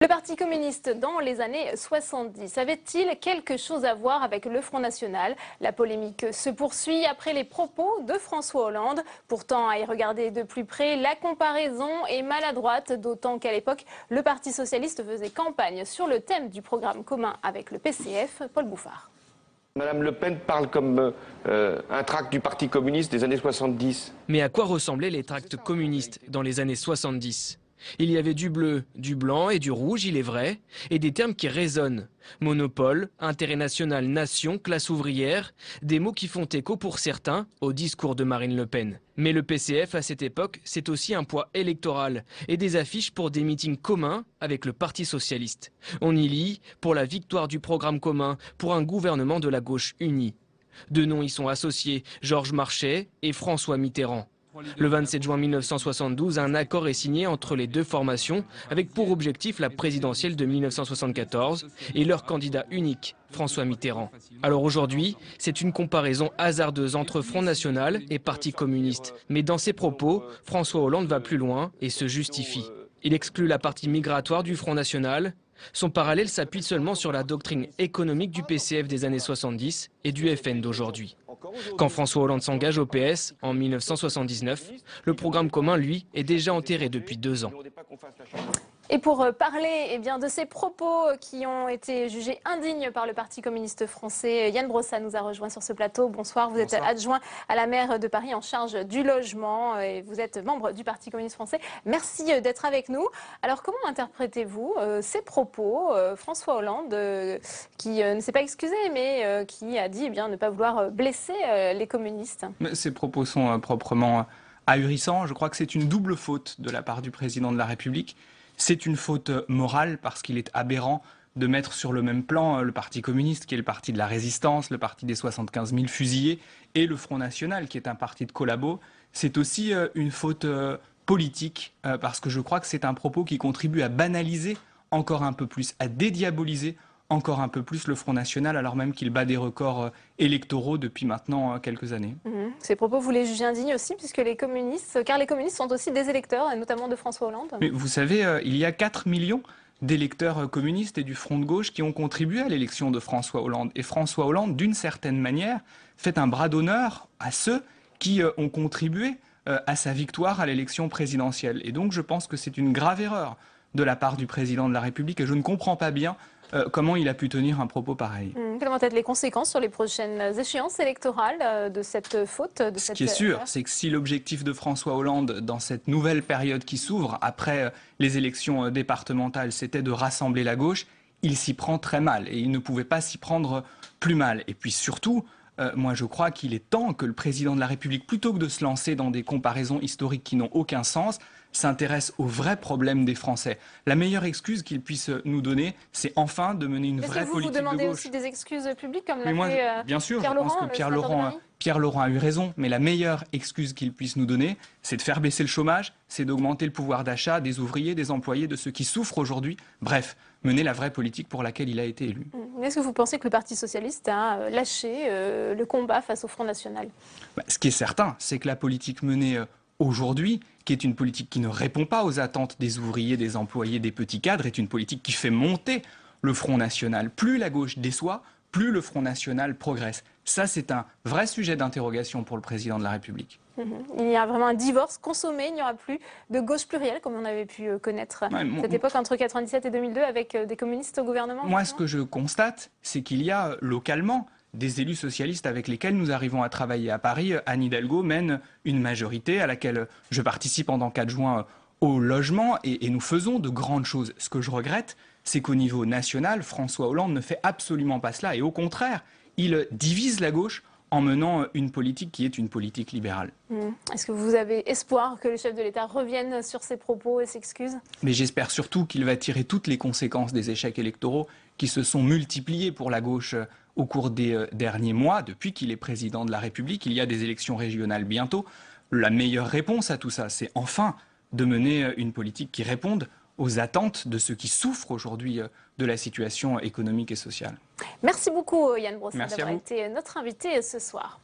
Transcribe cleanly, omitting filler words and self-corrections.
Le Parti communiste dans les années 70 avait-il quelque chose à voir avec le Front National? La polémique se poursuit après les propos de François Hollande. Pourtant, à y regarder de plus près, la comparaison est maladroite, d'autant qu'à l'époque, le Parti socialiste faisait campagne sur le thème du programme commun avec le PCF. Paul Bouffard. Madame Le Pen parle comme un tract du Parti communiste des années 70. Mais à quoi ressemblaient les tracts communistes dans les années 70? Il y avait du bleu, du blanc et du rouge, il est vrai, et des termes qui résonnent. Monopole, intérêt national, nation, classe ouvrière, des mots qui font écho pour certains au discours de Marine Le Pen. Mais le PCF à cette époque, c'est aussi un poids électoral et des affiches pour des meetings communs avec le Parti socialiste. On y lit pour la victoire du programme commun, pour un gouvernement de la gauche unie. Deux noms y sont associés, Georges Marchais et François Mitterrand. Le 27 juin 1972, un accord est signé entre les deux formations avec pour objectif la présidentielle de 1974 et leur candidat unique, François Mitterrand. Alors aujourd'hui, c'est une comparaison hasardeuse entre Front National et Parti communiste. Mais dans ses propos, François Hollande va plus loin et se justifie. Il exclut la partie migratoire du Front National. Son parallèle s'appuie seulement sur la doctrine économique du PCF des années 70 et du FN d'aujourd'hui. Quand François Hollande s'engage au PS en 1979, le programme commun, lui, est déjà enterré depuis 2 ans. Et pour parler de ces propos qui ont été jugés indignes par le Parti communiste français, Yann Brossa nous a rejoint sur ce plateau. Bonsoir, vous êtes adjoint à la maire de Paris en charge du logement et vous êtes membre du Parti communiste français. Merci d'être avec nous. Alors comment interprétez-vous ces propos François Hollande qui ne s'est pas excusé mais qui a dit ne pas vouloir blesser les communistes? Ces propos sont proprement ahurissants. Je crois que c'est une double faute de la part du président de la République. C'est une faute morale parce qu'il est aberrant de mettre sur le même plan le Parti communiste, qui est le parti de la résistance, le parti des 75 000 fusillés, et le Front National, qui est un parti de collabos. C'est aussi une faute politique, parce que je crois que c'est un propos qui contribue à banaliser encore un peu plus, à dédiaboliser encore un peu plus le Front National, alors même qu'il bat des records électoraux depuis maintenant quelques années. Ces propos, vous les jugez indignes aussi, puisque les communistes sont aussi des électeurs, et notamment de François Hollande. Mais vous savez, il y a 4 millions d'électeurs communistes et du Front de gauche qui ont contribué à l'élection de François Hollande. Et François Hollande, d'une certaine manière, fait un bras d'honneur à ceux qui ont contribué à sa victoire à l'élection présidentielle. Et donc je pense que c'est une grave erreur de la part du président de la République, et je ne comprends pas bien comment il a pu tenir un propos pareil. Quelles vont être les conséquences sur les prochaines échéances électorales de cette faute Ce qui est sûr, c'est que si l'objectif de François Hollande, dans cette nouvelle période qui s'ouvre, après les élections départementales, c'était de rassembler la gauche, il s'y prend très mal et il ne pouvait pas s'y prendre plus mal. Et puis surtout, moi je crois qu'il est temps que le président de la République, plutôt que de se lancer dans des comparaisons historiques qui n'ont aucun sens, s'intéresse aux vrais problèmes des Français. La meilleure excuse qu'il puisse nous donner, c'est enfin de mener une vraie politique de gauche. Vous demandez aussi des excuses publiques comme l'a fait bien sûr, Pierre je pense Laurent, que Pierre Laurent a eu raison, mais la meilleure excuse qu'il puisse nous donner, c'est de faire baisser le chômage, c'est d'augmenter le pouvoir d'achat des ouvriers, des employés, de ceux qui souffrent aujourd'hui. Bref, mener la vraie politique pour laquelle il a été élu. Est-ce que vous pensez que le Parti socialiste a lâché le combat face au Front National? Ce qui est certain, c'est que la politique menée aujourd'hui, qui est une politique qui ne répond pas aux attentes des ouvriers, des employés, des petits cadres, est une politique qui fait monter le Front National. Plus la gauche déçoit, plus le Front National progresse. Ça, c'est un vrai sujet d'interrogation pour le président de la République. Il y a vraiment un divorce consommé, il n'y aura plus de gauche plurielle, comme on avait pu connaître cette époque entre 1997 et 2002 avec des communistes au gouvernement. Moi, ce que je constate, c'est qu'il y a localement des élus socialistes avec lesquels nous arrivons à travailler à Paris. Anne Hidalgo mène une majorité à laquelle je participe en tant qu'adjoint au logement et nous faisons de grandes choses. Ce que je regrette, c'est qu'au niveau national, François Hollande ne fait absolument pas cela et au contraire, il divise la gauche en menant une politique qui est une politique libérale. Est-ce que vous avez espoir que le chef de l'État revienne sur ses propos et s'excuse? Mais j'espère surtout qu'il va tirer toutes les conséquences des échecs électoraux qui se sont multipliés pour la gauche au cours des derniers mois. Depuis qu'il est président de la République, il y a des élections régionales bientôt. La meilleure réponse à tout ça, c'est enfin de mener une politique qui réponde aux attentes de ceux qui souffrent aujourd'hui de la situation économique et sociale. Merci beaucoup Yann Brossa d'avoir été notre invité ce soir.